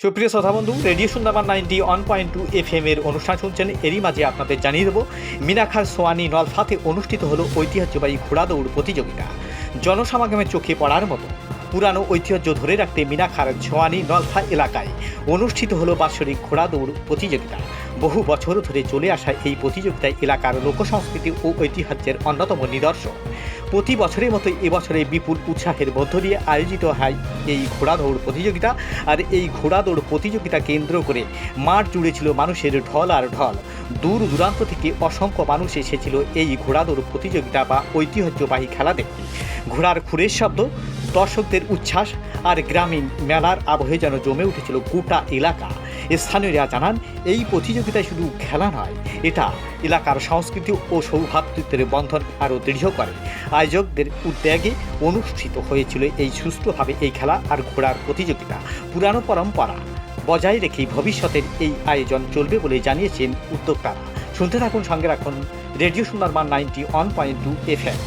সুপ্রিয় শ্রোতাবন্ধু, radio Sundarban 91.2 FM এর অনুষ্ঠান শুনছেন। এরই মাঝে আপনাদের জানিয়ে দেব, মিনাখার সোয়ানি নলফাতে অনুষ্ঠিত হলো ঐতিহ্যবাহী ঘোড়া দৌড় প্রতিযোগিতা। জনসমাগমের চোখে পড়ার মতো পুরানো ঐতিহ্য ধরে রাখতে মিনাখার সোয়ানি নলফা এলাকায় অনুষ্ঠিত হলো বাৎসরিক ঘোড়া দৌড় প্রতিযোগিতা। বহু বছর ধরে চলে আসা এই প্রতিযোগিতায় এলাকার লোকসংস্কৃতি ও ঐতিহ্যের অন্যতম নিদর্শন। প্রতি বছরের মতো এবছরে বিপুল উৎসাহের মধ্য দিয়ে আয়োজিত হয় এই ঘোড়া দৌড় প্রতিযোগিতা। আর এই ঘোড়া দৌড় প্রতিযোগিতা কেন্দ্র করে মাঠ জুড়ে ছিল মানুষের ঢল আর ঢল। দূর দূরান্ত থেকে অসংখ্য মানুষ এসেছিল এই ঘোড়া দৌড় প্রতিযোগিতা বা ঐতিহ্যবাহী খেলা দেখতে। ঘোড়ার খুরের শব্দ, দর্শকদের উচ্ছ্বাস আর গ্রামীণ মেলার আবহে যেন জমে উঠেছিল গোটা এলাকা। স্থানীয়রা জানান, এই প্রতিযোগিতায় শুধু খেলা নয়, এটা এলাকার সংস্কৃতি ও সৌভ্রাতৃত্বের বন্ধন আরও দৃঢ় করে। আয়োজকদের উদ্যোগে অনুষ্ঠিত হয়েছিল এই সুষ্ঠুভাবে এই খেলা আর ঘোড়ার প্রতিযোগিতা। পুরানো পরম্পরা বজায় রেখেই ভবিষ্যতের এই আয়োজন চলবে বলে জানিয়েছেন উদ্যোক্তারা। শুনতে থাকুন, সঙ্গে রাখুন রেডিও সুন্দরবন 91.2 FM।